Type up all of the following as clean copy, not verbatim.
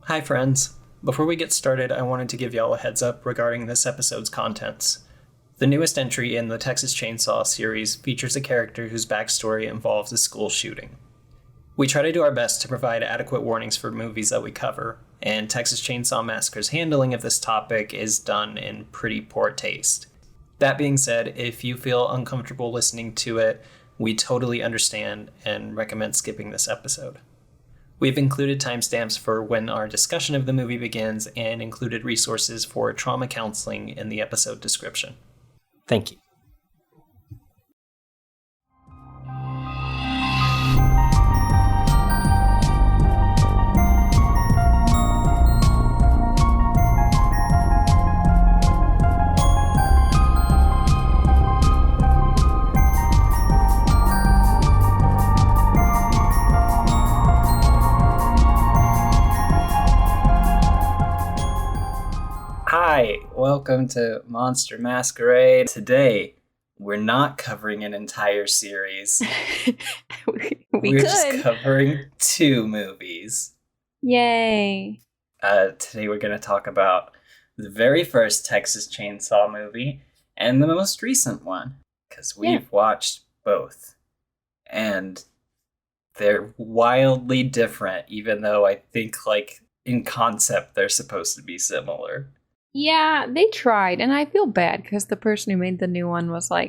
Hi, friends. Before we get started, I wanted to give y'all a heads up regarding this episode's contents. The newest entry in the Texas Chainsaw series features a character whose backstory involves a school shooting. We try to do our best to provide adequate warnings for movies that we cover, and Texas Chainsaw Massacre's handling of this topic is done in pretty poor taste. That being said, if you feel uncomfortable listening to it, we totally understand and recommend skipping this episode. We've included timestamps for when our discussion of the movie begins and included resources for trauma counseling in the episode description. Thank you. Hi, welcome to Monster Masquerade. Today, we're not covering an entire series. We're just covering 2 movies. Yay. Today we're going to talk about the very first Texas Chainsaw movie and the most recent one, because we've watched both. And they're wildly different, even though I think, in concept, they're supposed to be similar. Yeah, they tried, and I feel bad because the person who made the new one was they're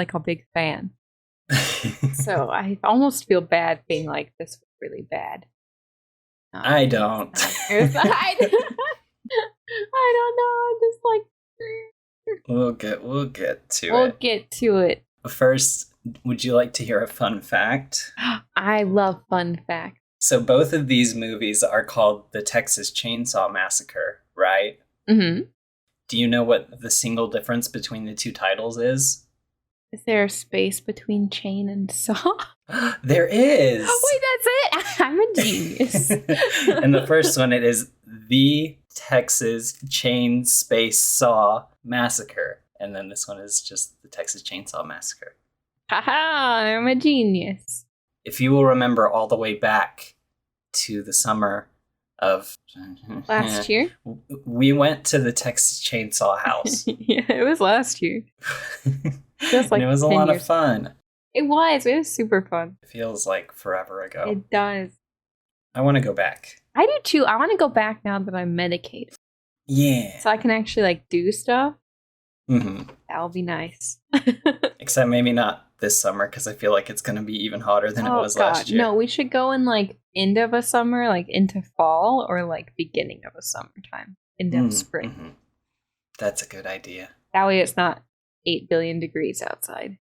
a big fan. So I almost feel bad being like, this was really bad. I don't. I don't know. I'm just We'll get to it. We'll get to it. First, would you like to hear a fun fact? I love fun facts. So both of these movies are called the Texas Chainsaw Massacre, right? Mm-hmm. Do you know what the single difference between the 2 titles is? Is there a space between chain and saw? There is! Wait, that's it? I'm a genius. In the first one, it is the Texas Chain Space Saw Massacre. And then this one is just the Texas Chainsaw Massacre. Haha, I'm a genius. If you will remember all the way back to the summer of last year, we went to the Texas Chainsaw House. Yeah, it was last year. Just and it was a lot of fun. It was super fun. It feels like forever ago. It does. I want to go back. I do too. I want to go back now that I'm medicated. Yeah. So I can actually do stuff. Mm-hmm. That'll be nice. Except maybe not this summer, because I feel like it's going to be even hotter than it was last year. No, we should go in end of a summer, into fall, or beginning of a summertime, end of spring. Mm-hmm. That's a good idea. That way it's not 8 billion degrees outside.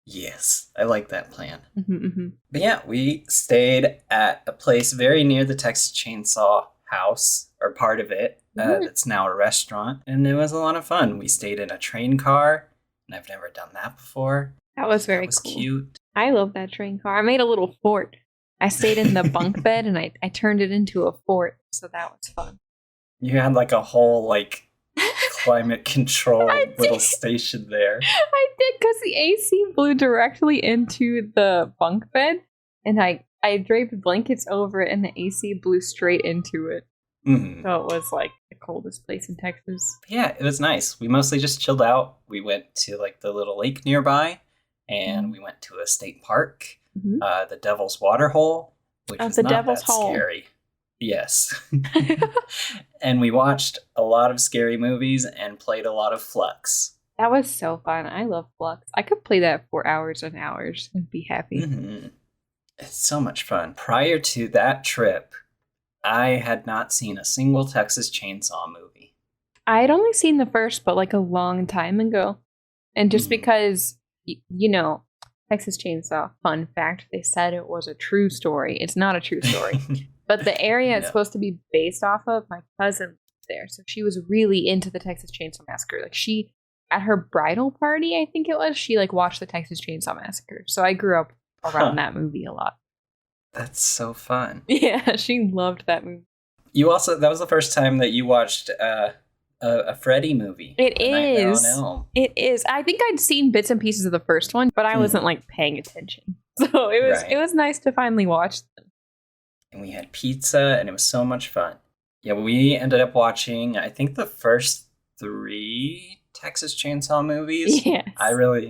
Yes, I like that plan. Mm-hmm. But yeah, we stayed at a place very near the Texas Chainsaw House, or part of it, that's now a restaurant, and it was a lot of fun. We stayed in a train car, and I've never done that before. That was very cool. Cute. I love that train car. I made a little fort. I stayed in the bunk bed, and I turned it into a fort, so that was fun. You had a whole, climate control little station there. I did, because the AC blew directly into the bunk bed, and I draped blankets over it, and the AC blew straight into it. Mm-hmm. So it was the coldest place in Texas. Yeah, it was nice. We mostly just chilled out. We went to the little lake nearby, and we went to a state park, the Devil's Waterhole, which was not that scary. Yes. And we watched a lot of scary movies and played a lot of Flux. That was so fun. I love Flux. I could play that for hours and hours and be happy. Mm-hmm. It's so much fun. Prior to that trip, I had not seen a single Texas Chainsaw movie. I had only seen the first, but a long time ago. And just because, Texas Chainsaw, fun fact, they said it was a true story. It's not a true story. But the area it's supposed to be based off of, my cousin lived there. So she was really into the Texas Chainsaw Massacre. She, at her bridal party, I think it was, she watched the Texas Chainsaw Massacre. So I grew up around that movie a lot. That's so fun. Yeah, she loved that movie. You also, that was the first time that you watched a Freddy movie. It is. It is. I think I'd seen bits and pieces of the first one, but I wasn't paying attention. So it was nice to finally watch them. And we had pizza, and it was so much fun. Yeah, we ended up watching, I think, the first 3 Texas Chainsaw movies. Yes. I really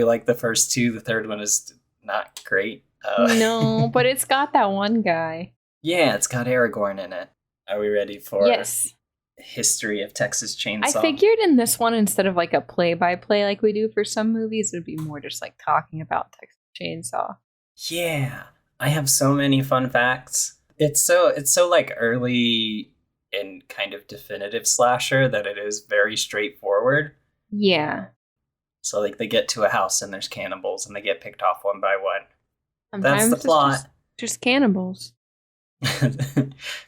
like the first 2. The third one is not great. No, but it's got that one guy. Yeah, it's got Aragorn in it. Are we ready for Yes. history of Texas Chainsaw? I figured in this one, instead of like a play-by-play like we do for some movies, it would be more just like talking about Texas Chainsaw. Yeah, I have so many fun facts. It's so like early and kind of definitive slasher that it is very straightforward. Yeah. So like they get to a house and there's cannibals and they get picked off one by one. Sometimes That's the it's plot. just cannibals.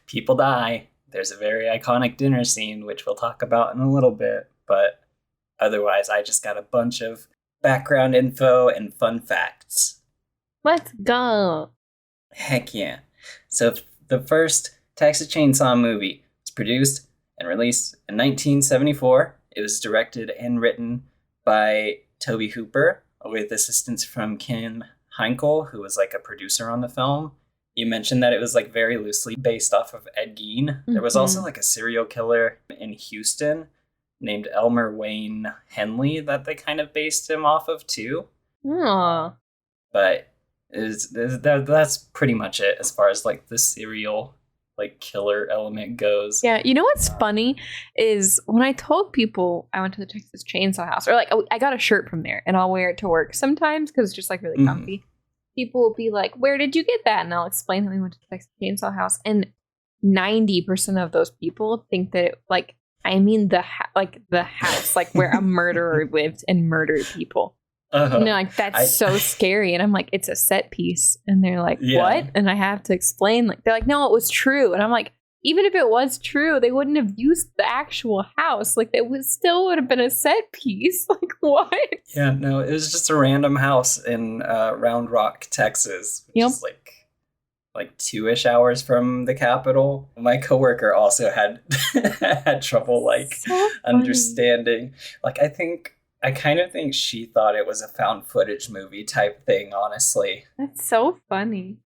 People die. There's a very iconic dinner scene, which we'll talk about in a little bit. But otherwise, I just got a bunch of background info and fun facts. Let's go. Heck yeah. So the first Texas Chainsaw movie was produced and released in 1974. It was directed and written by Tobe Hooper with assistance from Kim Heinkel, who was like a producer on the film. You mentioned that it was like very loosely based off of Ed Gein. Mm-hmm. There was also like a serial killer in Houston named Elmer Wayne Henley that they kind of based him off of too. Aww. But that's pretty much it as far as like the serial like killer element goes. Yeah, you know what's funny is when I told people I went to the Texas Chainsaw House, or like I got a shirt from there and I'll wear it to work sometimes because it's just like really comfy. Mm-hmm. People will be like, "Where did you get that?" And I'll explain that we went to the Texas Chainsaw House, and 90% of those people think that I mean the house, like where a murderer lived and murdered people. Uh-huh. And they're like, that's so scary. And I'm like, it's a set piece. And they're like, what? And I have to explain. Like, they're like, no, it was true. And I'm like, even if it was true, they wouldn't have used the actual house. Like, it still would have been a set piece. Like, what? Yeah, no, it was just a random house in Round Rock, Texas, which is like 2-ish hours from the capital. My coworker also had had trouble understanding. Like, I kind of think she thought it was a found footage movie type thing, honestly. That's so funny.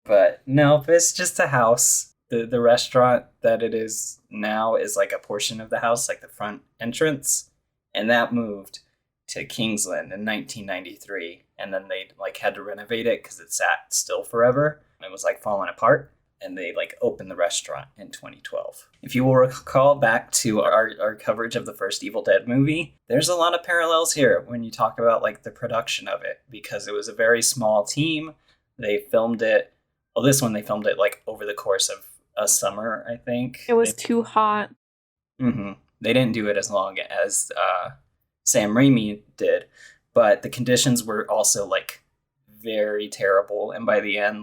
But no, it's just a house. The restaurant that it is now is like a portion of the house, like the front entrance. And that moved to Kingsland in 1993. And then they had to renovate it because it sat still forever. It was falling apart. And they opened the restaurant in 2012. If you will recall back to our coverage of the first Evil Dead movie, there's a lot of parallels here when you talk about the production of it, because it was a very small team. They filmed it. Well, this one they filmed it over the course of a summer, I think. It was too hot. Mm-hmm. They didn't do it as long as Sam Raimi did, but the conditions were also very terrible. And by the end,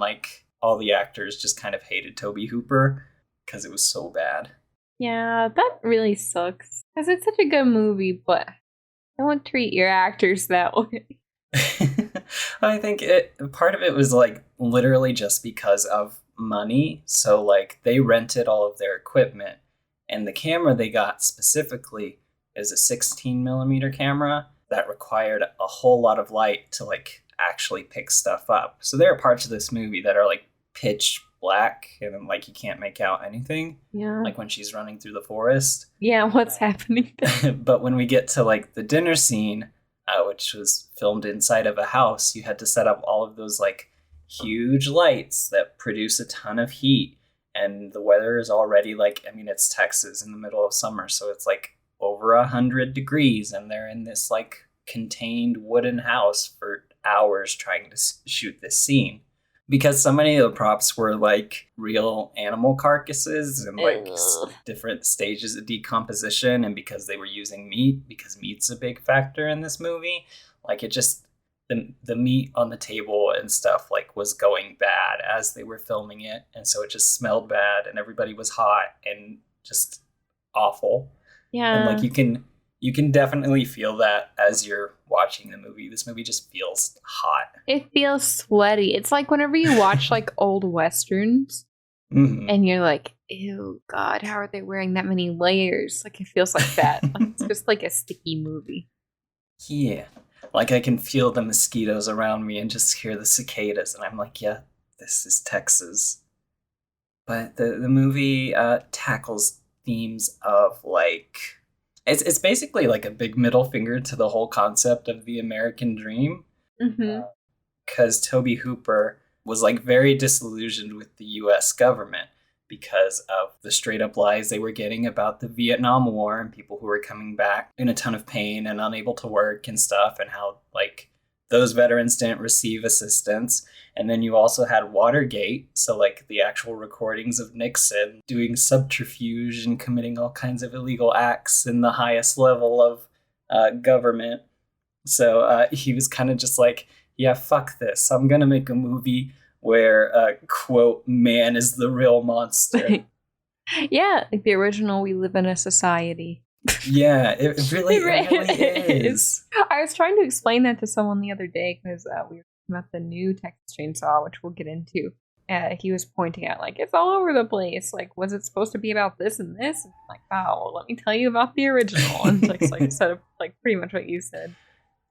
all the actors just kind of hated Tobe Hooper because it was so bad. Yeah, that really sucks. Because it's such a good movie, but don't treat your actors that way. I think part of it was literally just because of money. So they rented all of their equipment, and the camera they got specifically is a 16 millimeter camera that required a whole lot of light to actually pick stuff up. So there are parts of this movie that are pitch black and you can't make out anything. Yeah. When she's running through the forest. Yeah, what's happening there? But when we get to the dinner scene, which was filmed inside of a house, you had to set up all of those huge lights that produce a ton of heat. And the weather is already it's Texas in the middle of summer, so it's over 100 degrees, and they're in this contained wooden house for hours trying to shoot this scene. Because so many of the props were real animal carcasses and different stages of decomposition, and because they were using meat, because meat's a big factor in this movie, it just the meat on the table and stuff was going bad as they were filming it, and so it just smelled bad, and everybody was hot and just awful. Yeah, and you can definitely feel that as you're watching the movie. This movie just feels hot. It feels sweaty. It's whenever you watch old westerns, mm-hmm. and you're like, ew, God, how are they wearing that many layers? It feels like that. It's just a sticky movie. Yeah. I can feel the mosquitoes around me and just hear the cicadas, and I'm yeah, this is Texas. But the movie tackles themes of like it's basically like a big middle finger to the whole concept of the American dream. Mm-hmm. Because Toby Hooper was like very disillusioned with the US government because of the straight up lies they were getting about the Vietnam War and people who were coming back in a ton of pain and unable to work and stuff, and how like those veterans didn't receive assistance. And then you also had Watergate, so like the actual recordings of Nixon doing subterfuge and committing all kinds of illegal acts in the highest level of government. So he was kind of just like, yeah, fuck this. I'm going to make a movie where, quote, man is the real monster. Yeah, like the original We Live in a Society. Yeah, it really is. I was trying to explain that to someone the other day because we were talking about the new Texas Chainsaw, which we'll get into. He was pointing out, like, it's all over the place. Like, was it supposed to be about this and this? And I'm like, oh, well, let me tell you about the original. And it's like sort of like pretty much what you said.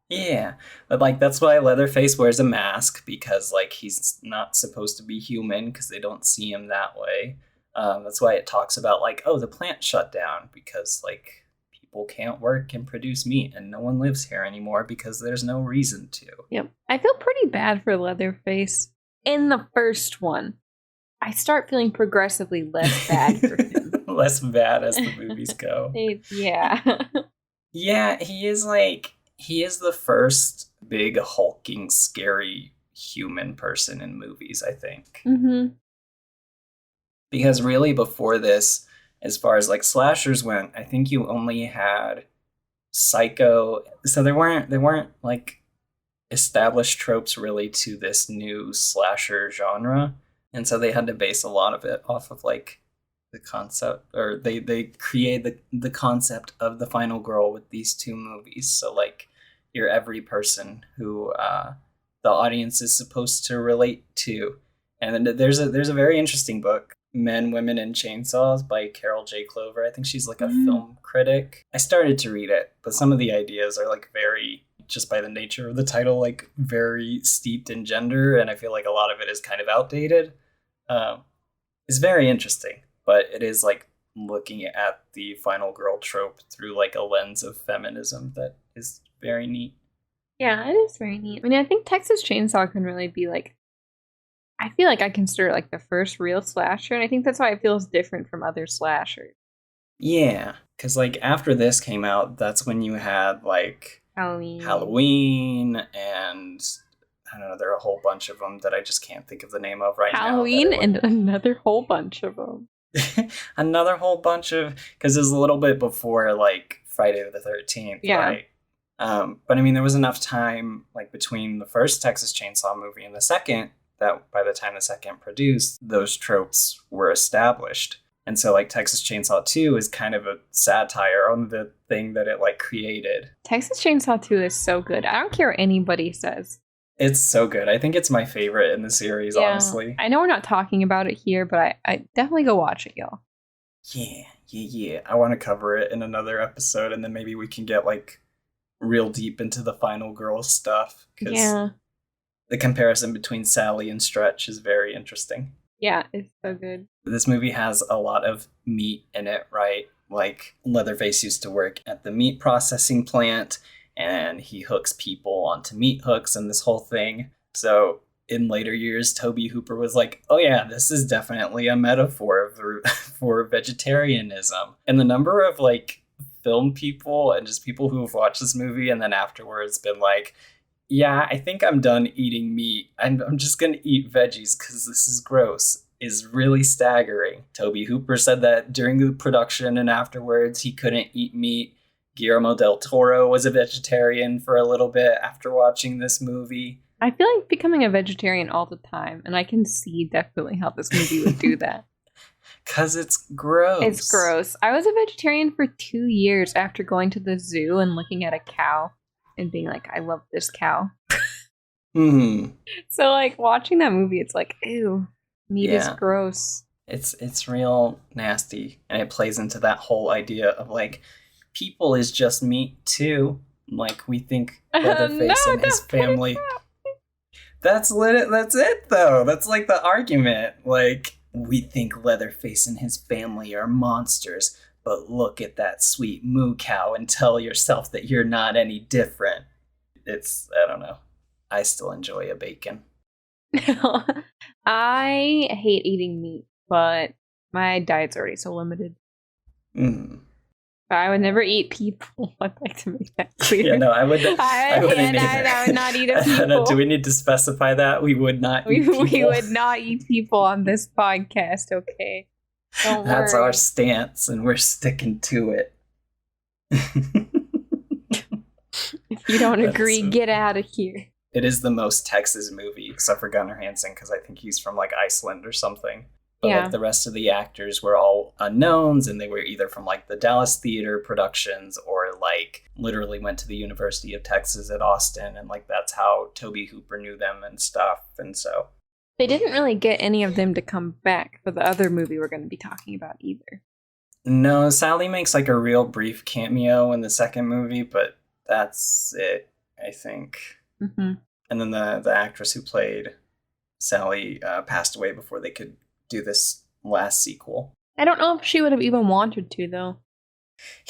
Yeah, but like that's why Leatherface wears a mask, because like he's not supposed to be human because they don't see him that way. That's why it talks about like, oh, the plant shut down because like people can't work and produce meat and no one lives here anymore because there's no reason to. Yep. I feel pretty bad for Leatherface in the first one. I start feeling progressively less bad for him. Less bad as the movies go. Yeah. Yeah, he is the first big hulking, scary human person in movies, I think. Mm-hmm. Because really before this, as far as like slashers went, I think you only had Psycho. So there weren't like established tropes really to this new slasher genre. And so they had to base a lot of it off of like the concept, or they create the concept of the final girl with these two movies. So like you're every person who the audience is supposed to relate to. And then there's a very interesting book, Men, Women, and Chainsaws by Carol J. Clover. I think she's like a film critic. I started to read it, but some of the ideas are like very, just by the nature of the title, like very steeped in gender, and I feel like a lot of it is kind of outdated. It's very interesting, but it is like looking at the final girl trope through like a lens of feminism that is very neat. Yeah, it is very neat. I mean, I think Texas Chainsaw can really be like, I feel like I consider it like the first real slasher, and I think that's why it feels different from other slashers. Yeah, because like after this came out, that's when you had like Halloween, and I don't know, there are a whole bunch of them that I just can't think of the name of right now. Halloween and another whole bunch of them. Another whole bunch of, because it was a little bit before like Friday the 13th, yeah. Right? But I mean, there was enough time like between the first Texas Chainsaw movie and the second that by the time the second produced, those tropes were established. And so like Texas Chainsaw 2 is kind of a satire on the thing that it like created. Texas Chainsaw 2 is so good. I don't care what anybody says. It's so good. I think it's my favorite in the series, honestly. I know we're not talking about it here, but I definitely go watch it, y'all. Yeah. I want to cover it in another episode, and then maybe we can get like real deep into the final girl stuff. Yeah. The comparison between Sally and Stretch is very interesting. Yeah, it's so good. This movie has a lot of meat in it, right? Like Leatherface used to work at the meat processing plant, and he hooks people onto meat hooks and this whole thing. So in later years, Toby Hooper was like, oh yeah, this is definitely a metaphor for vegetarianism. And the number of like film people and just people who have watched this movie and then afterwards been like, yeah, I think I'm done eating meat. I'm just going to eat veggies because this is gross, is really staggering. Toby Hooper said that during the production and afterwards he couldn't eat meat. Guillermo del Toro was a vegetarian for a little bit after watching this movie. I feel like becoming a vegetarian all the time, and I can see definitely how this movie would do that. Because it's gross. It's gross. I was a vegetarian for 2 years after going to the zoo and looking at a cow and being like, I love this cow. So like watching that movie, it's like, ew, meat is gross. It's real nasty. And it plays into that whole idea of like, people is just meat too. Like we think Leatherface and his family. That's it though. That's like the argument. Like We think Leatherface and his family are monsters, but look at that sweet moo cow and tell yourself that you're not any different. I don't know. I still enjoy a bacon. I hate eating meat, but my diet's already so limited. But I would never eat people. I'd like to make that clear. Yeah, no, I wouldn't either. I would not eat a people. Do we need to specify that? We would not eat people. We would not eat people on this podcast, okay? That's our stance, and we're sticking to it. If you don't agree, get out of here. It is the most Texas movie, except for Gunnar Hansen, because I think he's from like Iceland or something. But like the rest of the actors were all unknowns, and they were either from like the Dallas theater productions or like literally went to the University of Texas at Austin, and like that's how Tobe Hooper knew them and stuff. And so they didn't really get any of them to come back for the other movie we're going to be talking about either. No, Sally makes like a real brief cameo in the second movie, but that's it, I think. Mm-hmm. And then the actress who played Sally passed away before they could do this last sequel. I don't know if she would have even wanted to, though.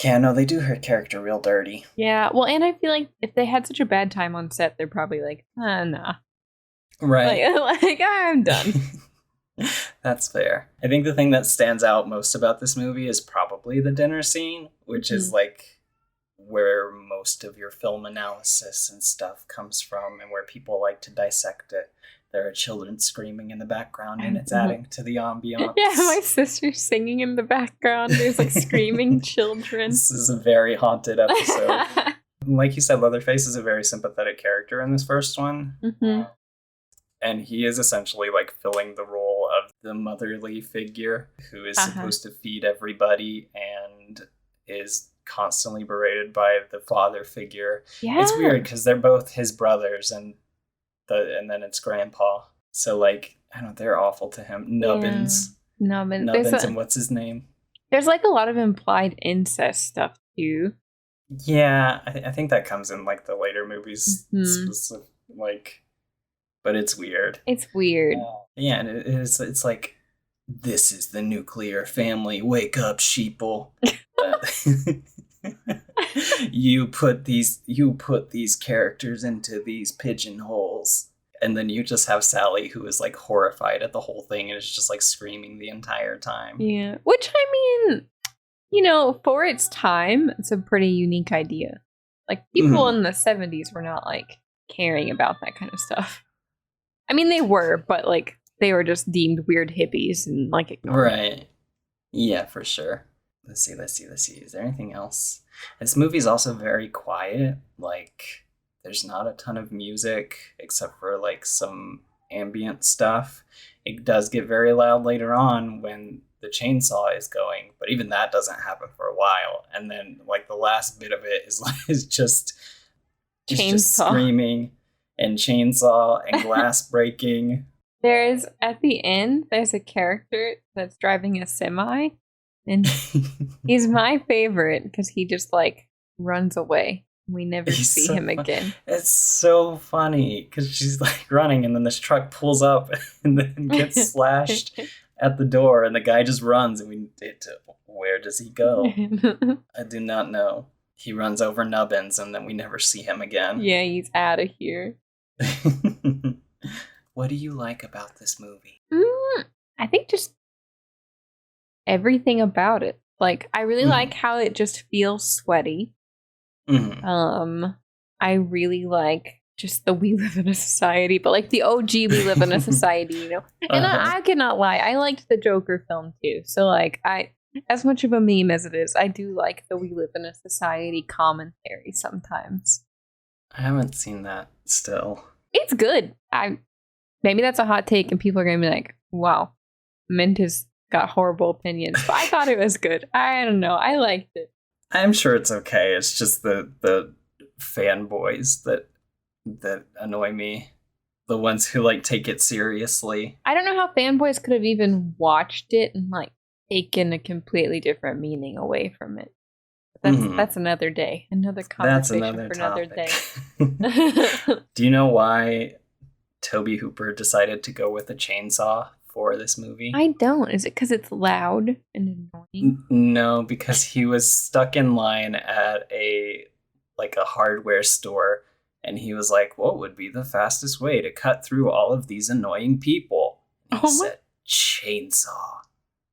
Yeah, no, they do her character real dirty. Yeah, well, and I feel like if they had such a bad time on set, they're probably like, nah. Right. Like I'm done. That's fair. I think the thing that stands out most about this movie is probably the dinner scene, which is like where most of your film analysis and stuff comes from and where people like to dissect it. There are children screaming in the background and it's adding to the ambiance. Yeah, my sister's singing in the background. There's like screaming children. This is a very haunted episode. Like you said, Leatherface is a very sympathetic character in this first one. Mm-hmm. And he is essentially like filling the role of the motherly figure who is supposed to feed everybody and is constantly berated by the father figure. Yeah. It's weird because they're both his brothers and then it's grandpa. So like, I don't know, they're awful to him. Nubbins. Yeah. Nubbins and what's his name? There's like a lot of implied incest stuff too. Yeah, I think that comes in like the later movies. Like, but it's weird. It's weird. Yeah, and it's like, this is the nuclear family. Wake up, sheeple. You put these characters into these pigeonholes. And then you just have Sally who is like horrified at the whole thing and is just like screaming the entire time. Yeah. Which, I mean, you know, for its time, it's a pretty unique idea. Like, people in the 70s were not like caring about that kind of stuff. I mean, they were, but like they were just deemed weird hippies and like ignored. Right. Yeah, for sure. Let's see. Is there anything else? This movie's also very quiet. Like, there's not a ton of music except for like some ambient stuff. It does get very loud later on when the chainsaw is going, but even that doesn't happen for a while. And then like the last bit of it is just screaming and chainsaw and glass breaking. At the end, there's a character that's driving a semi. And he's my favorite because he just like runs away. We never see him again. It's so funny because she's like running and then this truck pulls up and then gets slashed at the door and the guy just runs and where does he go? I do not know. He runs over Nubbins and then we never see him again. Yeah, he's out of here. What do you like about this movie? I think just everything about it. Like, I really like how it just feels sweaty. I really like just the We Live in a Society, but like the OG We Live in a Society, you know. And I cannot lie, I liked the Joker film too. So like, as much of a meme as it is, I do like the We Live in a Society commentary sometimes. I haven't seen that still. It's good. Maybe that's a hot take and people are gonna be like, wow, Mint has got horrible opinions. But I thought it was good. I don't know. I liked it. I'm sure it's okay. It's just the fanboys that annoy me. The ones who like take it seriously. I don't know how fanboys could have even watched it and like taken a completely different meaning away from it. That's another day. Another conversation for another day. Do you know why Tobe Hooper decided to go with a chainsaw before this movie? I don't. Is it because it's loud and annoying? No, because he was stuck in line at a hardware store, and he was like, what would be the fastest way to cut through all of these annoying people? And he said, chainsaw.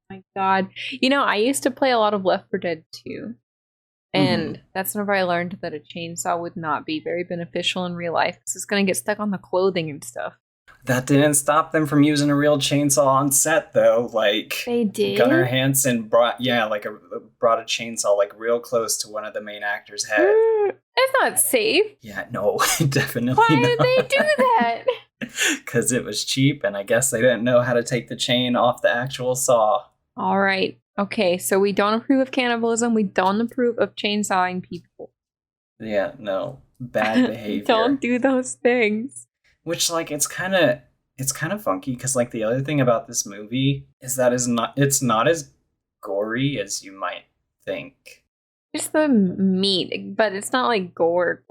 My God. I used to play a lot of Left 4 Dead 2. And that's whenever I learned that a chainsaw would not be very beneficial in real life because it's going to get stuck on the clothing and stuff. That didn't stop them from using a real chainsaw on set, though. They did? Gunnar Hansen brought a chainsaw real close to one of the main actors' head. That's not safe. Yeah, no, definitely Why not. did they do that? Because it was cheap, and I guess they didn't know how to take the chain off the actual saw. All right. Okay, so we don't approve of cannibalism. We don't approve of chainsawing people. Yeah, no. Bad behavior. Don't do those things. Which, it's kind of funky, because, the other thing about this movie is that it's not as gory as you might think. Just the meat, but it's not gore.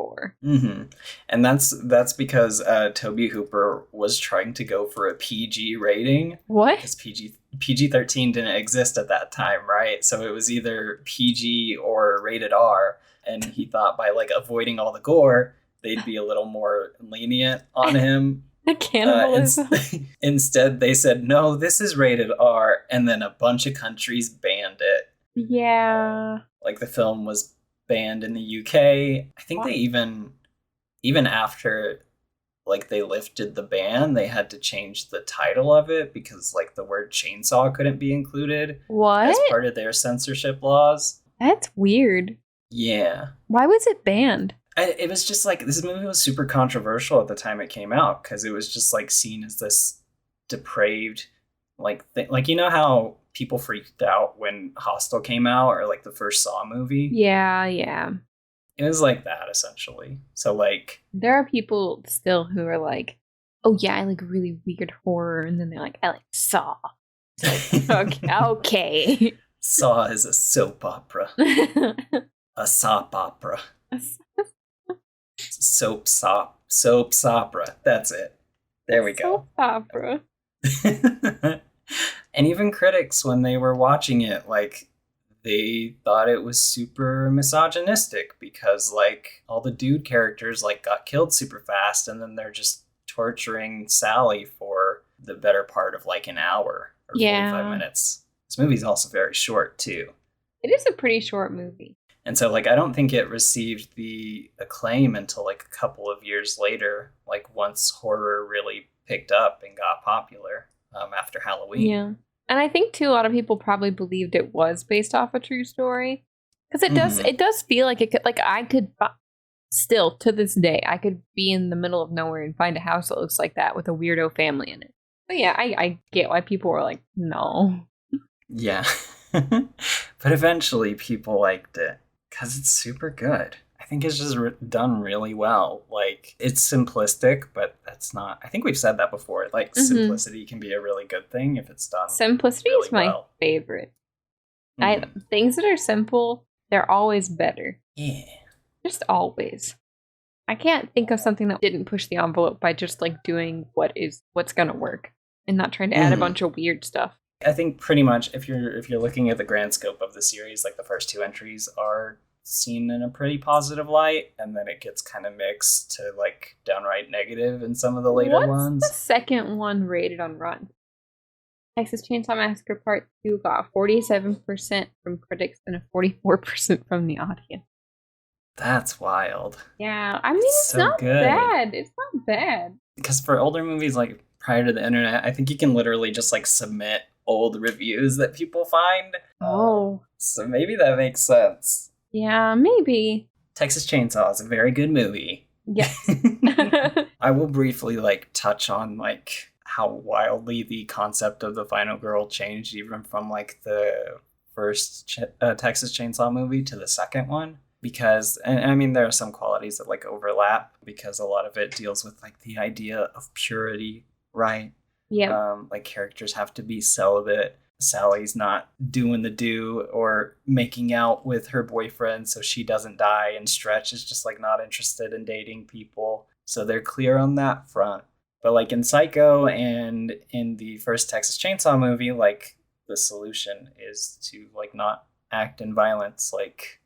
Mm-hmm. And that's because Tobe Hooper was trying to go for a PG rating. What? Because PG-13 didn't exist at that time, right? So it was either PG or rated R, and he thought by avoiding all the gore, they'd be a little more lenient on him. The cannibalism. Instead, they said, no, this is rated R, and then a bunch of countries banned it. Yeah. The film was banned in the UK. I think they even after they lifted the ban, they had to change the title of it because the word chainsaw couldn't be included. What? As part of their censorship laws. That's weird. Yeah. Why was it banned? It was just this movie was super controversial at the time it came out because it was just seen as this depraved thing. How people freaked out when Hostel came out or the first Saw movie? Yeah. It was like that essentially. So there are people still who are oh yeah, I really weird horror, and then they're I like Saw. Okay. Saw is a soap opera. A soap opera. Soap opera. That's it. There we go. Soap opera. And even critics, when they were watching it, they thought it was super misogynistic because all the dude characters got killed super fast, and then they're just torturing Sally for the better part of an hour or 45 minutes. This movie's also very short too. It is a pretty short movie. And so I don't think it received the acclaim until a couple of years later, once horror really picked up and got popular after Halloween. Yeah. And I think too a lot of people probably believed it was based off a true story because it does feel like it could I could still to this day I could be in the middle of nowhere and find a house that looks like that with a weirdo family in it. But yeah, I get why people were no. Yeah. But eventually people liked it because it's super good. I think it's just done really well. It's simplistic, but that's not... I think we've said that before. Simplicity can be a really good thing if it's done Simplicity really is my favorite. Things that are simple, they're always better. Yeah. Just always. I can't think of something that didn't push the envelope by just doing what's gonna work and not trying to add a bunch of weird stuff. I think pretty much if you're looking at the grand scope of the series, the first two entries are seen in a pretty positive light, and then it gets kind of mixed to downright negative in some of the later ones. What's the second one rated on Rotten? Texas Chainsaw Massacre Part 2 got 47% from critics and a 44% from the audience. That's wild. Yeah, I mean, it's so not good. Bad. It's not bad. Because for older movies, prior to the internet, I think you can literally just submit old reviews that people find. Oh. So maybe that makes sense. Yeah, maybe. Texas Chainsaw is a very good movie. Yes. I will briefly touch on how wildly the concept of the final girl changed even from the first Texas Chainsaw movie to the second one. Because, and I mean, there are some qualities that overlap because a lot of it deals with the idea of purity, right? Yeah. Characters have to be celibate. Sally's not doing the do or making out with her boyfriend so she doesn't die, and Stretch is just not interested in dating people. So they're clear on that front. But like in Psycho and in the first Texas Chainsaw movie, like the solution is to like not act in violence. Like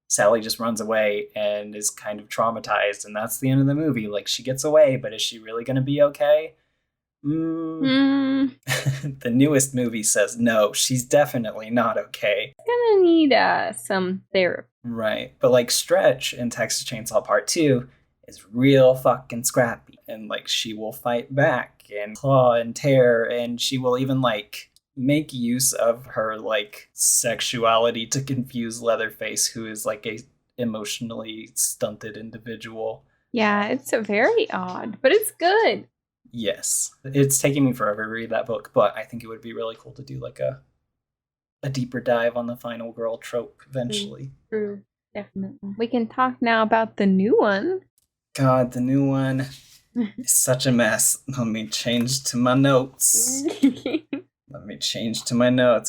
Sally just runs away and is kind of traumatized, and that's the end of the movie. Like she gets away, but is she really going to be okay? The newest movie says no, she's definitely not okay. Gonna need some therapy. Right. But like Stretch in Texas Chainsaw Part 2 is real fucking scrappy. And like she will fight back and claw and tear, and she will even like make use of her like sexuality to confuse Leatherface, who is like a emotionally stunted individual. Yeah, it's a very odd, but it's good. Yes. It's taking me forever to read that book, but I think it would be really cool to do like a deeper dive on the final girl trope eventually. True. Definitely. We can talk now about the new one. God, the new one is such a mess. Let me change to my notes.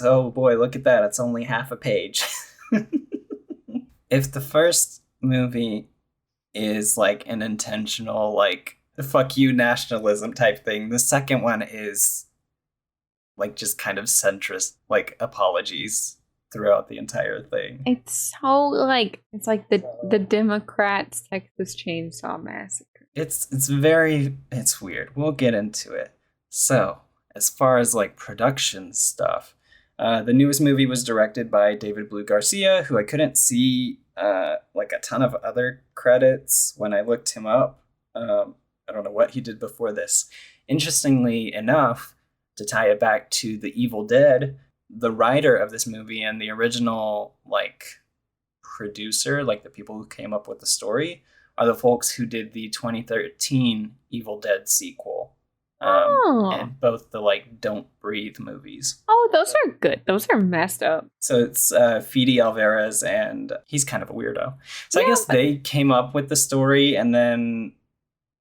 Oh boy, look at that. It's only half a page. If the first movie is like an intentional, like, fuck you nationalism type thing, the second one is like just kind of centrist, like apologies throughout the entire thing. It's so like the Democrats Texas Chainsaw Massacre. It's weird. We'll get into it. So, as far as like production stuff, the newest movie was directed by David Blue Garcia, who I couldn't see like a ton of other credits when I looked him up. I don't know what he did before this. Interestingly enough, to tie it back to The Evil Dead, the writer of this movie and the original like producer, like the people who came up with the story, are the folks who did the 2013 Evil Dead sequel. And both the like Don't Breathe movies. Oh, those are good. Those are messed up. So it's Fede Alvarez, and he's kind of a weirdo. So yeah, I guess they came up with the story, and then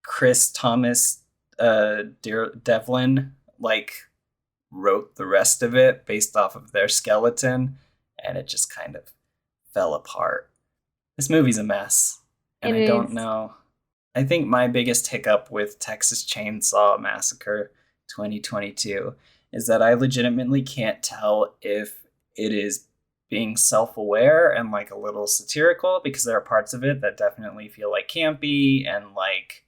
Chris Thomas Devlin like wrote the rest of it based off of their skeleton, and it just kind of fell apart. This movie's a mess, and I don't know. I think my biggest hiccup with Texas Chainsaw Massacre 2022 is that I legitimately can't tell if it is being self-aware and like a little satirical, because there are parts of it that definitely feel like campy and like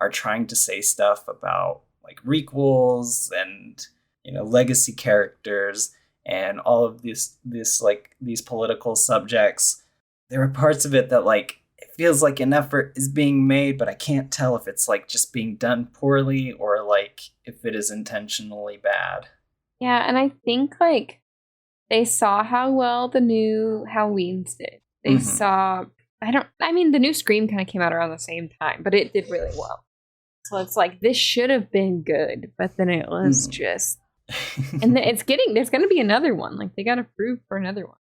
are trying to say stuff about like requels and, you know, legacy characters and all of this like these political subjects. There are parts of it that like it feels like an effort is being made, but I can't tell if it's like just being done poorly or like if it is intentionally bad. Yeah, and I think like they saw how well the new Halloween's did. They saw the new Scream kind of came out around the same time, but it did really well. So it's like this should have been good, but then it was just and there's going to be another one. Like they got approved for another one.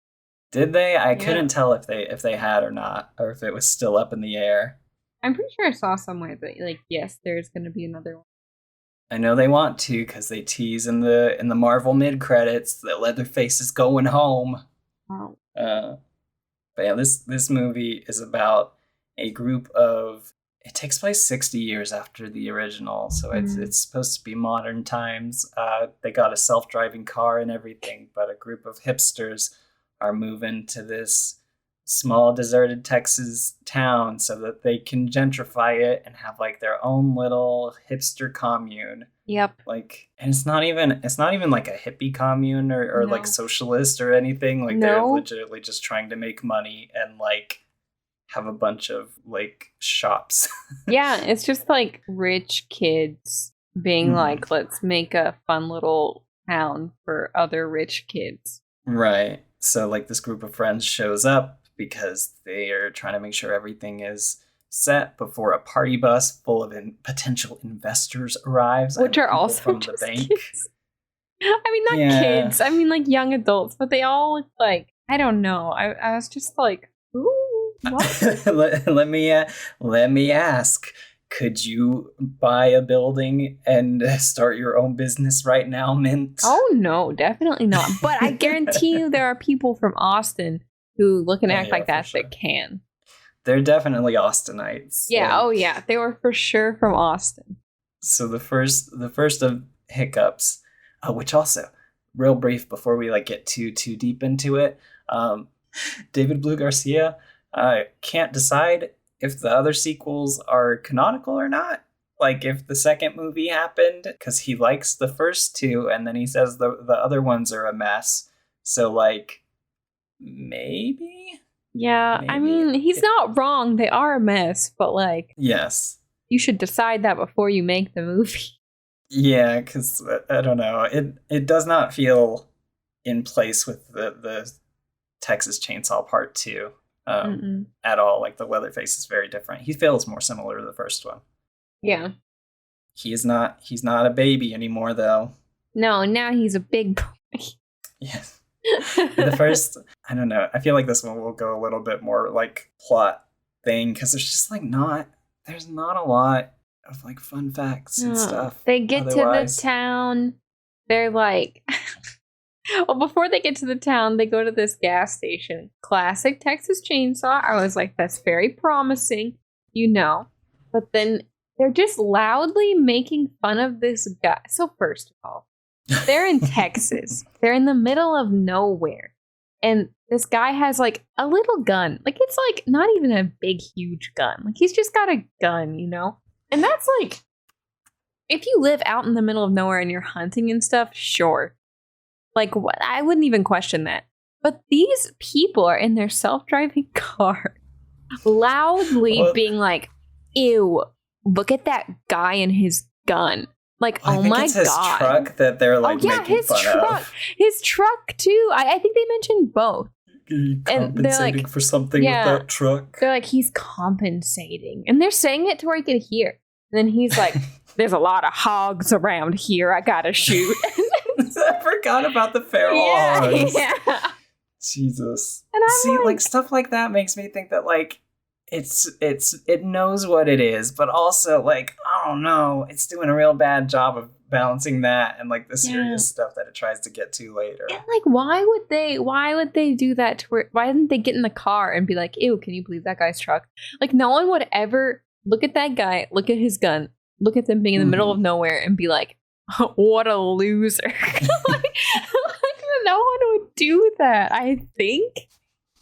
Did they? I couldn't tell if they had or not, or if it was still up in the air. I'm pretty sure I saw somewhere that like yes, there's going to be another one. I know they want to because they tease in the Marvel mid credits that Leatherface is going home. Oh. But yeah, this movie is about a group of. It takes place 60 years after the original, so it's supposed to be modern times. They got a self-driving car and everything, but a group of hipsters are moving to this small deserted Texas town so that they can gentrify it and have like their own little hipster commune. Yep. Like, and it's not even like a hippie commune or like socialist or anything. Like they're legitimately just trying to make money and like have a bunch of like shops. Yeah, it's just like rich kids being like, let's make a fun little town for other rich kids. Right. So like this group of friends shows up because they are trying to make sure everything is set before a party bus full of potential investors arrives. Which are also from the bank. Kids. I mean, not kids. I mean, like young adults, but they all look like, I don't know. I was just like, ooh. let me ask, could you buy a building and start your own business right now, Mint? Oh no, definitely not. But I guarantee you there are people from Austin who look and act like that that can. They're definitely Austinites. Yeah, they were for sure from Austin. So the first of hiccups, which also real brief before we like get too deep into it. Um, David Blue Garcia can't decide if the other sequels are canonical or not. Like if the second movie happened, because he likes the first two, and then he says the other ones are a mess. So like maybe. Yeah, I mean, he's not wrong. They are a mess, but like, Yes. you should decide that before you make the movie. Yeah, because I don't know. It does not feel in place with the Texas Chainsaw Part 2 at all. Like the Leatherface is very different. He feels more similar to the first one. Yeah. He's not a baby anymore though. No, now he's a big boy. Yes. The first, I don't know. I feel like this one will go a little bit more like plot thing because there's not a lot of like fun facts and stuff. They get to the town. They're like, well, before they get to the town, they go to this gas station. Classic Texas Chainsaw. I was like, that's very promising, But then they're just loudly making fun of this guy. So first of all, they're in Texas. They're in the middle of nowhere. And this guy has like a little gun. Like it's like not even a big, huge gun. Like he's just got a gun, And that's like, if you live out in the middle of nowhere and you're hunting and stuff, sure. Like what? I wouldn't even question that. But these people are in their self-driving car loudly being like, ew, look at that guy and his gun. Like, I think it's his truck that they're like making fun of. His truck too. I think they mentioned both. Compensating like, for something with that truck. They're like, he's compensating. And they're saying it to where he can hear. And then he's like, there's a lot of hogs around here. I gotta shoot. I forgot about the feral hogs. Yeah. Jesus. And I'm like stuff like that makes me think that like it knows what it is, but also like, I don't know, it's doing a real bad job of balancing that and like the serious stuff that it tries to get to later. And like, why would they do that to where, why didn't they get in the car and be like, ew, can you believe that guy's truck? Like no one would ever look at that guy, look at his gun, look at them being in the middle of nowhere and be like, what a loser. like no one would do that, I think.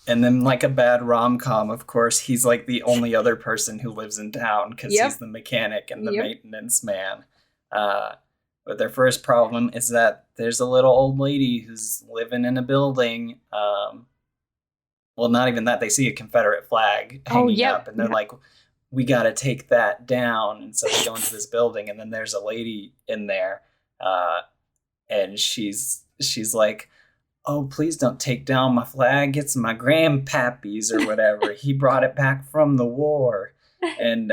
And then, like a bad rom-com, of course, he's like the only other person who lives in town because he's the mechanic and the maintenance man. But their first problem is that there's a little old lady who's living in a building. Well, not even that. They see a Confederate flag hanging up, and they're like, we got to take that down. And so they go into this building, and then there's a lady in there, and she's like, oh, please don't take down my flag. It's my grandpappy's or whatever. He brought it back from the war. And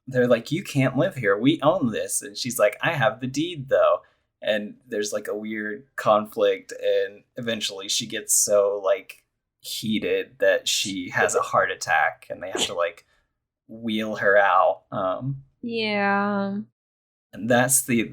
they're like, you can't live here. We own this. And she's like, I have the deed, though. And there's like a weird conflict. And eventually she gets so like heated that she has a heart attack. And they have to like wheel her out. Yeah. And that's the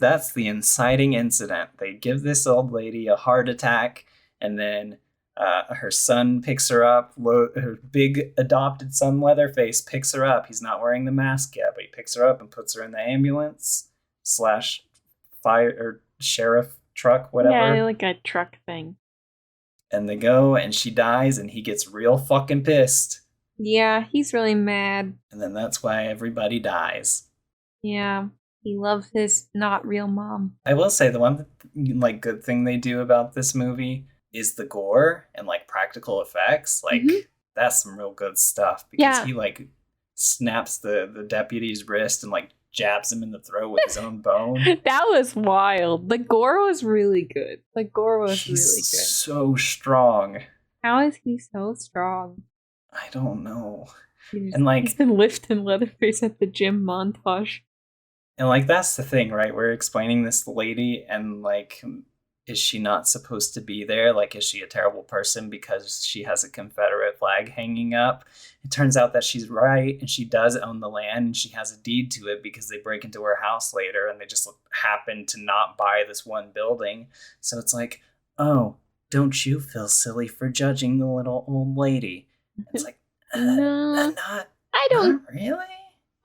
inciting incident. They give this old lady a heart attack, and then her son picks her up. Her big adopted son, Leatherface, picks her up. He's not wearing the mask yet, but he picks her up and puts her in the ambulance / fire or sheriff truck, whatever. Yeah, like a truck thing. And they go, and she dies, and he gets real fucking pissed. Yeah, he's really mad. And then that's why everybody dies. Yeah. He loves his not real mom. I will say the one like good thing they do about this movie is the gore and like practical effects. Like that's some real good stuff because he like snaps the deputy's wrist and like jabs him in the throat with his own bone. That was wild. The gore was really good. The gore was really good. So strong. How is he so strong? I don't know. And like he's been lifting Leatherface at the gym montage. And, like, that's the thing, right? We're explaining this lady, and, like, is she not supposed to be there? Like, is she a terrible person because she has a Confederate flag hanging up? It turns out that she's right, and she does own the land, and she has a deed to it because they break into her house later, and they just happen to not buy this one building. So it's like, oh, don't you feel silly for judging the little old lady? It's like, no, not I don't. Not really?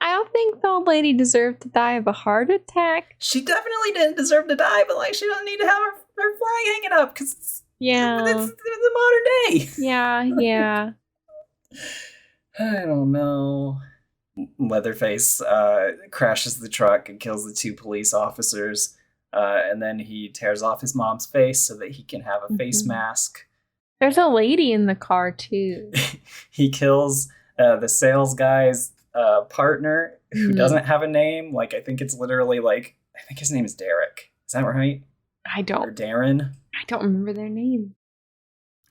I don't think the old lady deserved to die of a heart attack. She definitely didn't deserve to die, but like she doesn't need to have her flag hanging up because it's the modern day. Yeah. I don't know. Leatherface crashes the truck and kills the 2 police officers, and then he tears off his mom's face so that he can have a face mask. There's a lady in the car too. He kills the sales guy's partner, who doesn't have a name. Like, I think it's literally like, I think his name is Derek. Is that right? Or Darren? I don't remember their name.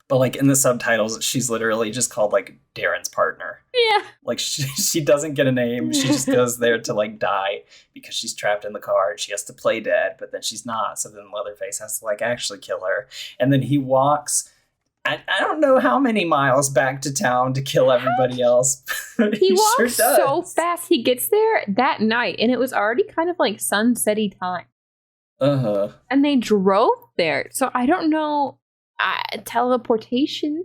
But like in the subtitles, she's literally just called like Darren's partner. Yeah. Like she doesn't get a name. She just goes there to like die because she's trapped in the car and she has to play dead, but then she's not. So then Leatherface has to like actually kill her. And then he walks, I don't know how many miles back to town to kill everybody else. He walks so fast. He gets there that night and it was already kind of like sunsetty time. Uh-huh. And they drove there. So I don't know. Teleportation.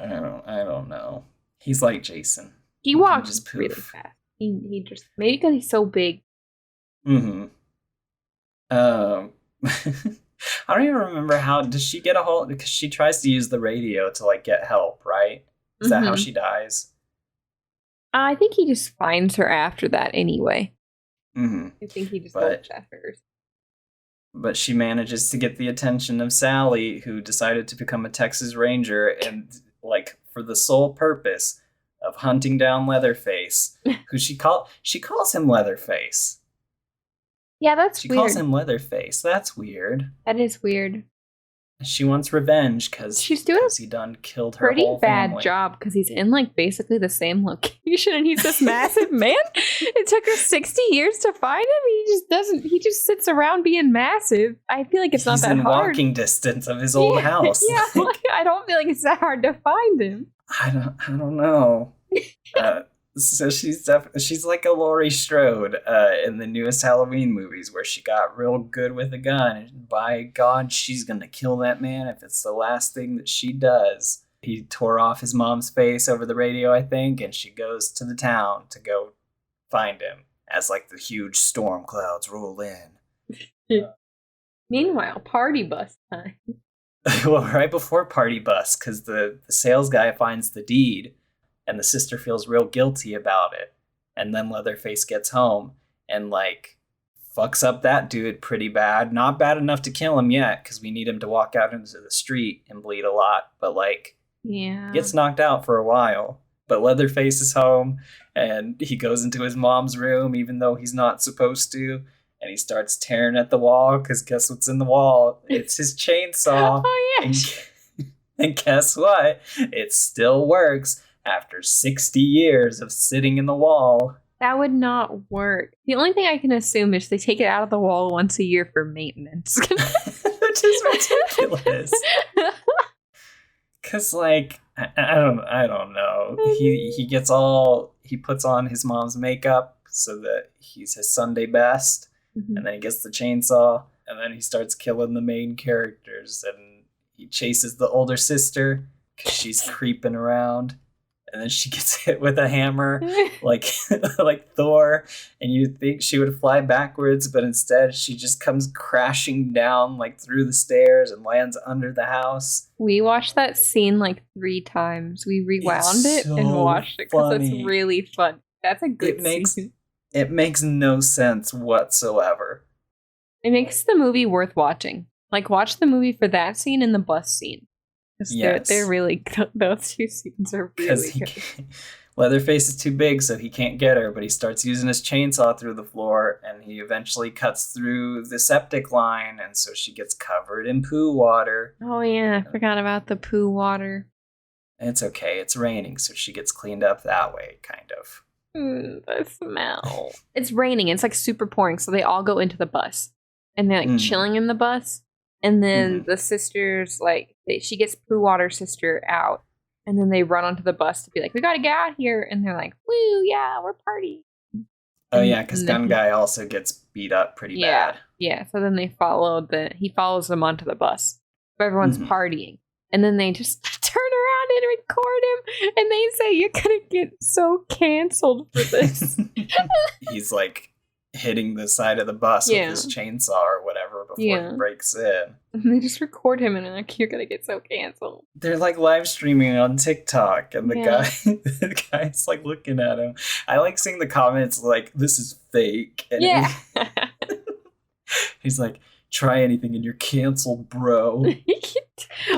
I don't know. He's like Jason. He walks really fast. He just, maybe because he's so big. I don't even remember how does she get a hold, because she tries to use the radio to like get help, right? Is that how she dies? I think he just finds her after that anyway. I think he just looks at her. But she manages to get the attention of Sally, who decided to become a Texas Ranger, and like for the sole purpose of hunting down Leatherface, who she calls him Leatherface. Yeah, that's weird. She calls him Leatherface. That's weird. That is weird. She wants revenge because he done killed her whole family. Pretty bad job because he's in like basically the same location and he's this massive man. It took her 60 years to find him. He just sits around being massive. I feel like it's not that hard. He's in walking distance of his old house. Yeah, I don't feel like it's that hard to find him. I don't know. So she's like a Laurie Strode in the newest Halloween movies, where she got real good with a gun, and by God, she's gonna kill that man if it's the last thing that she does. He tore off his mom's face over the radio, I think, and she goes to the town to go find him as like the huge storm clouds roll in. Meanwhile, party bus time. Well, right before party bus, because the sales guy finds the deed. And the sister feels real guilty about it. And then Leatherface gets home and, like, fucks up that dude pretty bad. Not bad enough to kill him yet, because we need him to walk out into the street and bleed a lot. But, like, gets knocked out for a while. But Leatherface is home, and he goes into his mom's room, even though he's not supposed to. And he starts tearing at the wall, because guess what's in the wall? It's his chainsaw. Oh, yeah. And guess what? It still works. After 60 years of sitting in the wall. That would not work. The only thing I can assume is they take it out of the wall once a year for maintenance. Which is ridiculous. Because, like, I don't know. He puts on his mom's makeup so that he's his Sunday best. And then he gets the chainsaw. And then he starts killing the main characters. And he chases the older sister because she's creeping around. And then she gets hit with a hammer, like Thor, and you'd think she would fly backwards, but instead she just comes crashing down like through the stairs and lands under the house. We watched that scene like 3 times. We rewound it and watched it because it's really fun. That's a good scene. It makes no sense whatsoever. It makes the movie worth watching. Like, watch the movie for that scene and the bus scene. Yes. They're really good. Those 2 scenes are really good. Leatherface is too big, so he can't get her, but he starts using his chainsaw through the floor, and he eventually cuts through the septic line, and so she gets covered in poo water. Oh, yeah. I forgot about the poo water. It's okay. It's raining, so she gets cleaned up that way, kind of. The smell. It's raining. It's like super pouring, so they all go into the bus, and they're like chilling in the bus. And then the sisters, like, she gets Pooh Water's sister out. And then they run onto the bus to be like, we gotta get out here. And they're like, woo, yeah, we're partying. Oh, yeah, because Gun Guy also gets beat up pretty bad. Yeah, so then he follows them onto the bus. But everyone's partying. And then they just turn around and record him, and they say you're gonna get so canceled for this. He's like hitting the side of the bus with his chainsaw or whatever before he breaks in. And they just record him and they're like, you're gonna get so canceled. They're like live streaming on TikTok, and the guy's like looking at him. I like seeing the comments like, this is fake. And he's like, try anything and you're canceled, bro.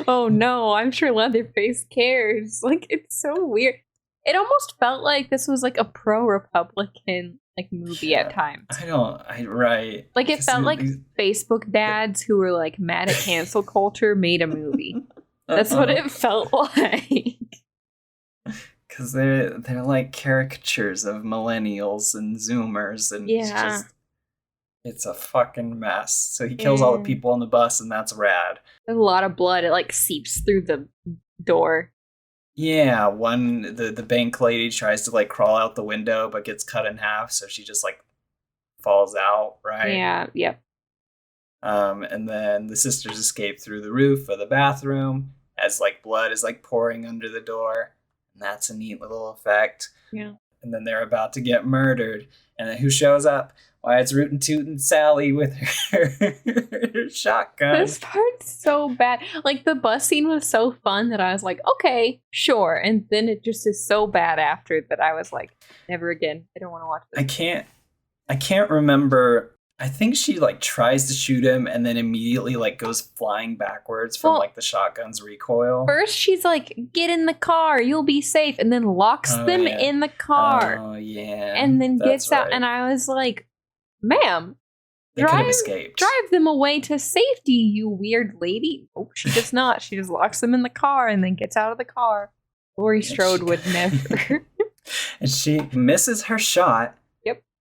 Oh no, I'm sure Leatherface cares. Like, it's so weird. It almost felt like this was like a pro-Republican like movie at times. Right. Like, it felt like Facebook dads who were like mad at cancel culture made a movie. That's what it felt like. Because they're like caricatures of millennials and Zoomers, and it's a fucking mess. So he kills all the people on the bus, and that's rad. There's a lot of blood. It like seeps through the door. Yeah, the bank lady tries to like crawl out the window but gets cut in half, so she just like falls out, right? Yeah, yep. And then the sisters escape through the roof of the bathroom as like blood is like pouring under the door. And that's a neat little effect. Yeah. And then they're about to get murdered. And then who shows up? Why, it's Rootin' Tootin' Sally with her shotgun. This part's so bad. Like, the bus scene was so fun that I was like, okay, sure. And then it just is so bad after that I was like, never again. I don't want to watch this. I can't remember. I think she like tries to shoot him and then immediately like goes flying backwards from like the shotgun's recoil. First she's like, get in the car, you'll be safe, and then locks them in the car. Oh yeah. And then gets out, and I was like, ma'am, they could have escaped. Drive them away to safety, you weird lady. Oh, she does not. She just locks them in the car and then gets out of the car. Laurie Strode would never. And she misses her shot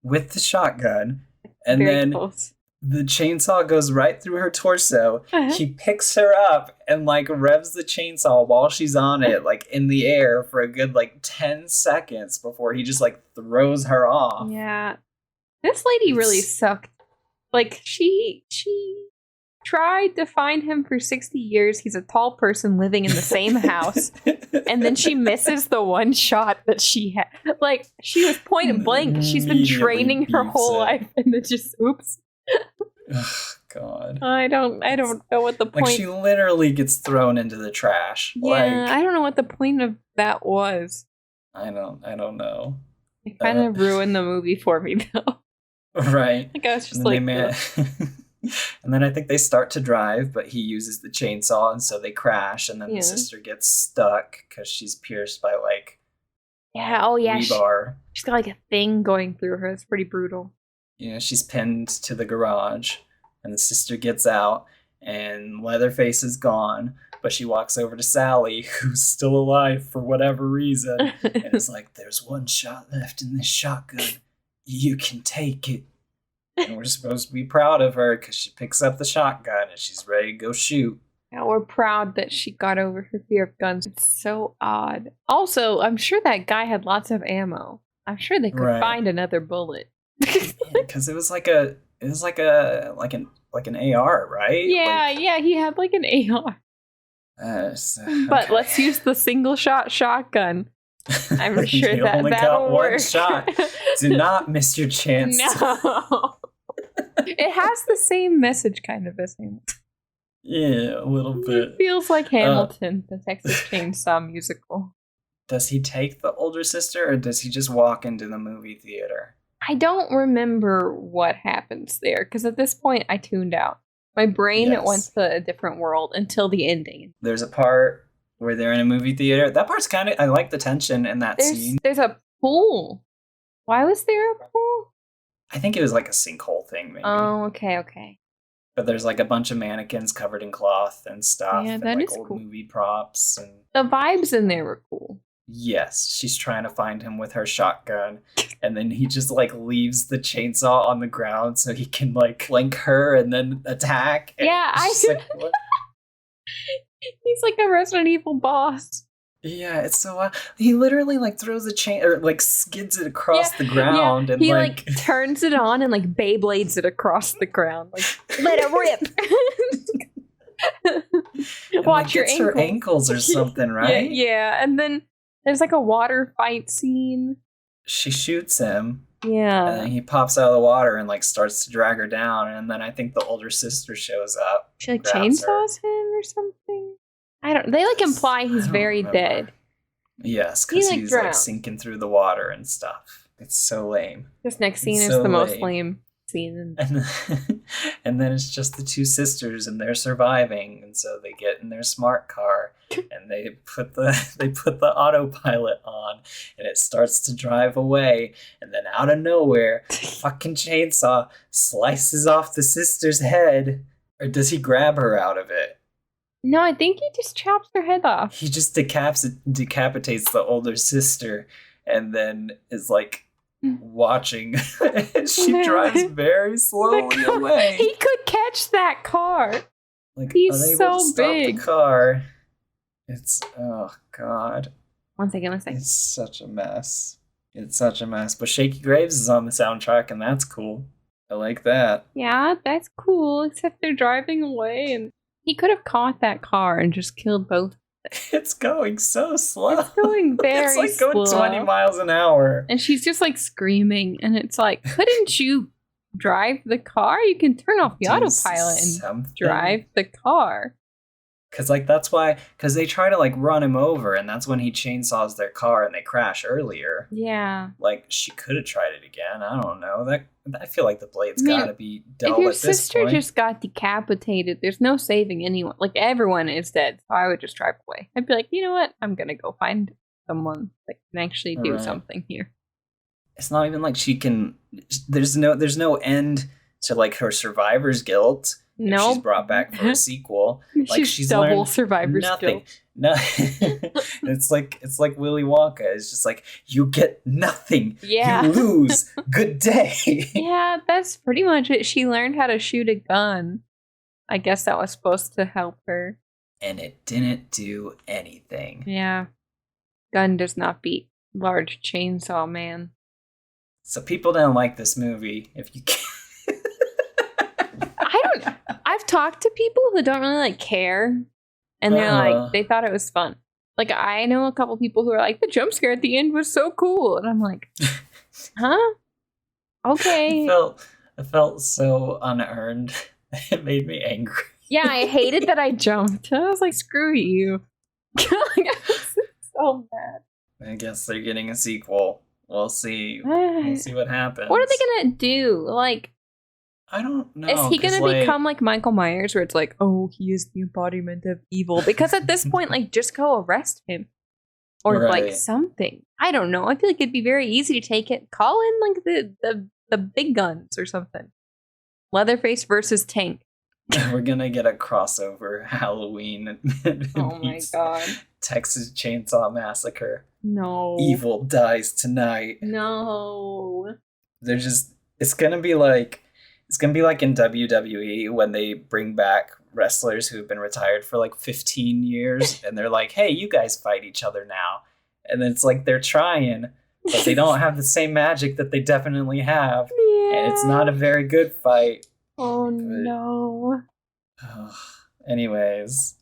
with the shotgun. And Very then close. The chainsaw goes right through her torso. He picks her up and like revs the chainsaw while she's on it, like in the air for a good like 10 seconds before he just like throws her off. Yeah. This lady really sucked. Like, she tried to find him for 60 years. He's a tall person living in the same house. And then she misses the one shot that she had. Like, she was point blank. She's been training her whole life. And then just, oops. Oh, God. I don't know what the point... Like, she literally gets thrown into the trash. Yeah, like, I don't know what the point of that was. I don't know. It kind of ruined the movie for me, though. Right. Like, I was just like... And then I think they start to drive, but he uses the chainsaw, and so they crash, and then the sister gets stuck because she's pierced by, like, rebar. She's got, like, a thing going through her. It's pretty brutal. You know, she's pinned to the garage, and the sister gets out, and Leatherface is gone, but she walks over to Sally, who's still alive for whatever reason, and is like, there's one shot left in this shotgun. You can take it. And we're supposed to be proud of her because she picks up the shotgun and she's ready to go shoot. Yeah, we're proud that she got over her fear of guns. It's so odd. Also, I'm sure that guy had lots of ammo. I'm sure they could find another bullet. Because it was like an AR, right? Yeah, he had like an AR. But let's use the single shot shotgun. I'm sure you that only that'll got work. one shot. Do not miss your chance. No. It has the same message kind of as Hamilton. Yeah, a little bit. It feels like Hamilton, the Texas Chainsaw musical. Does he take the older sister, or does he just walk into the movie theater? I don't remember what happens there, because at this point I tuned out. My brain went to a different world until the ending. There's a part where they're in a movie theater. That part's kind of... I like the tension in that scene. There's a pool. Why was there a pool? I think it was like a sinkhole thing, maybe. Oh, okay. But there's like a bunch of mannequins covered in cloth and stuff. Yeah, and that like is old cool. movie props. And the vibes in there were cool. Yes, she's trying to find him with her shotgun. And then he just like leaves the chainsaw on the ground so he can like flank her and then attack. And yeah, he's like a Resident Evil boss. Yeah, it's so he literally like throws a chain or like skids it across the ground and he like turns it on and like Beyblades it across the ground. Like, let it rip. And, Watch your gets ankles. her ankles or something, right? Yeah, and then there's like a water fight scene. She shoots him. Yeah. And then he pops out of the water and starts to drag her down. And then I think the older sister shows up. She chainsaws him or something. I don't. They imply he's very dead. Yes, because he's sinking through the water and stuff. It's so lame. This next scene is the most lame scene. And then it's just the two sisters and they're surviving, and so they get in their smart car and they put the autopilot on and it starts to drive away, and then out of nowhere fucking chainsaw slices off the sister's head. Or does he grab her out of it? No, I think he just chops her head off. He just decapitates the older sister and then is watching. She drives very slowly away. He could catch that car. He's so big. The car. It's, oh god. One second. It's such a mess. But Shaky Graves is on the soundtrack, and that's cool. I like that. Yeah, that's cool. Except they're driving away, and he could have caught that car and just killed both. It's going so slow. It's going very slow. It's going 20 miles an hour. And she's just screaming. And it's couldn't you drive the car? You can turn off the autopilot and drive the car. Because that's why, because they try to run him over, and that's when he chainsaws their car and they crash earlier. Yeah. She could have tried it again. I don't know. I feel like the blade's gotta be dull at this point. If your sister just got decapitated, there's no saving anyone. Everyone is dead. So I would just drive away. I'd be like, you know what? I'm gonna go find someone that can actually do something here. It's not even she can. There's no end to her survivor's guilt. No, she's brought back for a sequel. She's double survivor's guilt. No, it's like Willy Wonka. It's just you get nothing. Yeah, you lose. Good day. Yeah, that's pretty much it. She learned how to shoot a gun. I guess that was supposed to help her. And it didn't do anything. Yeah, gun does not beat large chainsaw man. So people didn't like this movie. If you can. I've talked to people who don't really care, and they're they thought it was fun. I know a couple people who are the jump scare at the end was so cool, and I'm like, huh? Okay. I felt so unearned. It made me angry. Yeah, I hated that I jumped. I was like, screw you. I was so mad. I guess they're getting a sequel. We'll see. We'll see what happens. What are they gonna do? I don't know. Is he gonna become Michael Myers, where it's oh, he is the embodiment of evil? Because at this point, just go arrest him. Or something. I don't know. I feel like it'd be very easy to take it. Call in the big guns or something. Leatherface versus Tank. We're gonna get a crossover Halloween. Oh my god. Texas Chainsaw Massacre. No. Evil dies tonight. No. It's gonna be it's going to be in WWE when they bring back wrestlers who have been retired for 15 years and they're hey, you guys fight each other now. And then it's they're trying, but they don't have the same magic that they definitely have. Yeah. And it's not a very good fight. Oh, no. Anyways.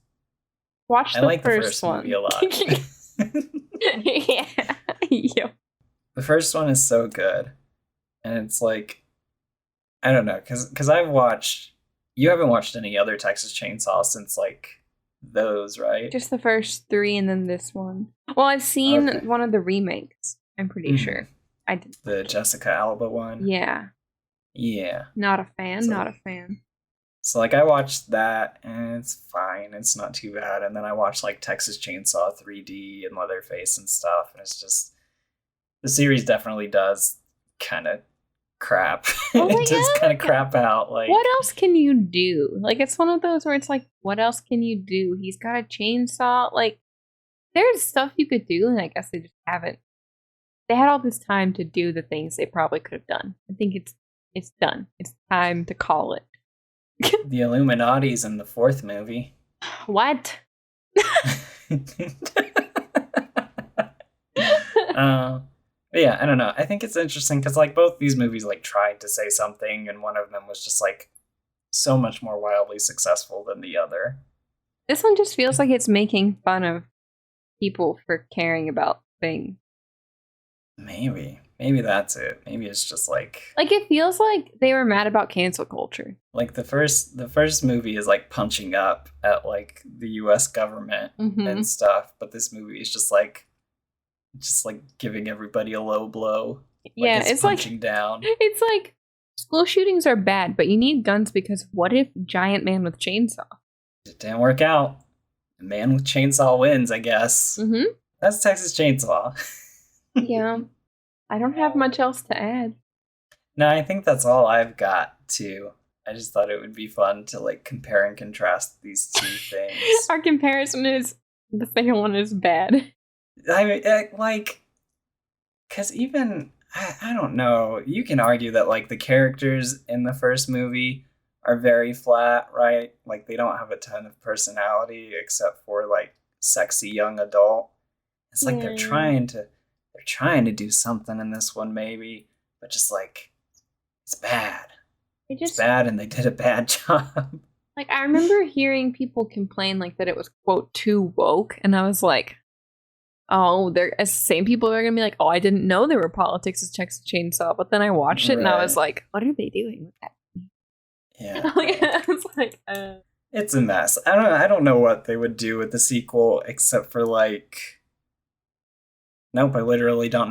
Watch the first one. Movie a lot. Yeah. Yep. The first one is so good. And it's I don't know, because I've watched... You haven't watched any other Texas Chainsaw since, those, right? Just the first 3 and then this one. Well, I've seen one of the remakes, I'm pretty sure. I did. The Jessica Alba one? Yeah. Yeah. Not a fan. So, I watched that, and it's fine. It's not too bad. And then I watched, Texas Chainsaw 3D and Leatherface and stuff, and it's just... The series definitely does kind of crap. It does kind of crap out. What else can you do? It's one of those where it's what else can you do? He's got a chainsaw. There's stuff you could do, and I guess they just haven't. They had all this time to do the things they probably could have done. I think it's done. It's time to call it. The Illuminati's in the 4th movie. What? Yeah, I don't know. I think it's interesting because both these movies tried to say something, and one of them was just so much more wildly successful than the other. This one just feels like it's making fun of people for caring about things. Maybe that's it. Maybe it's just like it feels like they were mad about cancel culture. Like the first movie is like punching up at like the US government and stuff, but this movie is just like giving everybody a low blow. Yeah, it's punching down. It's like school shootings are bad, but you need guns because what if giant man with chainsaw? It didn't work out. The man with chainsaw wins, I guess. Mm-hmm. That's Texas Chainsaw. Yeah. I don't have much else to add. No, I think that's all I've got too. I just thought it would be fun to like compare and contrast these two things. Our comparison is the second one is bad. I mean, like, because even, I don't know, you can argue that like the characters in the first movie are very flat, right? Like they don't have a ton of personality except for like sexy young adult. It's like they're trying to do something in this one maybe, but just like it's bad. It's bad and they did a bad job. Like I remember hearing people complain like that it was quote too woke, and I was like, oh, they're the same people are gonna be like, oh, I didn't know there were politics as Texas Chainsaw, but then I watched it and I was like, what are they doing with that? Yeah. I was like, it's a mess. I don't know what they would do with the sequel except for like, nope, I literally don't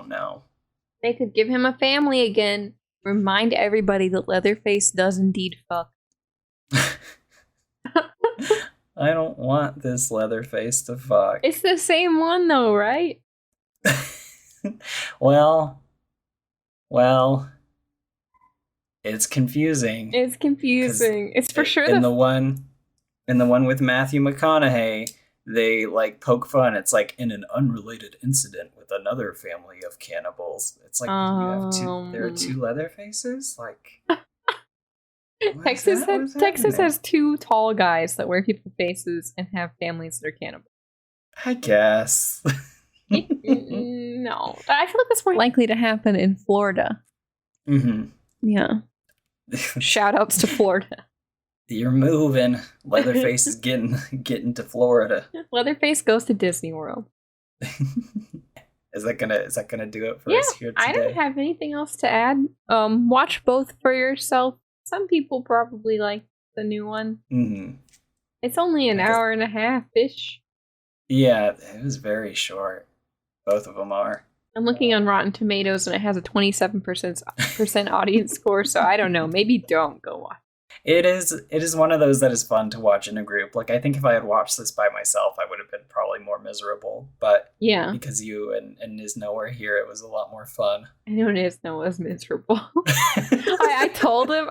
know. They could give him a family again. Remind everybody that Leatherface does indeed fuck. I don't want this Leatherface to fuck. It's the same one though, right? Well, it's confusing. It's for sure in the one with Matthew McConaughey, they like poke fun. It's like in an unrelated incident with another family of cannibals. It's like there are two Leatherfaces? Like Texas has two tall guys that wear people faces and have families that are cannibals. I guess. No. I feel like that's more likely to happen in Florida. Mm-hmm. Yeah. Shout outs to Florida. You're moving. Leatherface is getting to Florida. Leatherface goes to Disney World. Is that gonna do it for us here today? I don't have anything else to add. Watch both for yourself. Some people probably like the new one. Mm-hmm. It's only an hour and a half-ish. Yeah, it was very short. Both of them are. I'm looking on Rotten Tomatoes and it has a 27% audience score, so I don't know. Maybe don't go watch. It is one of those that is fun to watch in a group. Like, I think if I had watched this by myself, I would have been probably more miserable. But yeah, because you and Nizno were here, it was a lot more fun. I know Nizno was miserable. I told him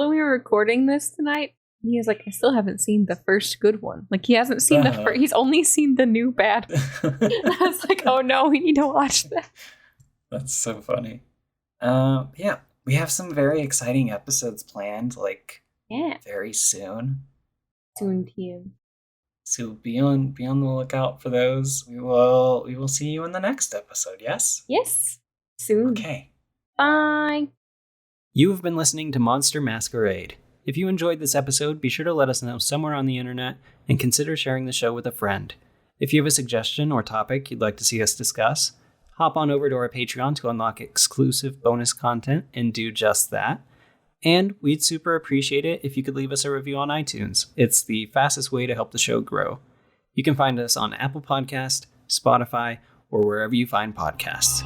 we were recording this tonight. And he was like, I still haven't seen the first good one. Like, he hasn't seen the first, he's only seen the new bad. I was like, oh no, we need to watch that. That's so funny. Yeah, we have some very exciting episodes planned, like, very soon. Soon, TM. So be on the lookout for those. We will see you in the next episode, yes? Yes. Soon. Okay. Bye. You have been listening to Monster Masquerade. If you enjoyed this episode, be sure to let us know somewhere on the internet and consider sharing the show with a friend. If you have a suggestion or topic you'd like to see us discuss, hop on over to our Patreon to unlock exclusive bonus content and do just that. And we'd super appreciate it if you could leave us a review on iTunes. It's the fastest way to help the show grow. You can find us on Apple Podcast, Spotify, or wherever you find podcasts.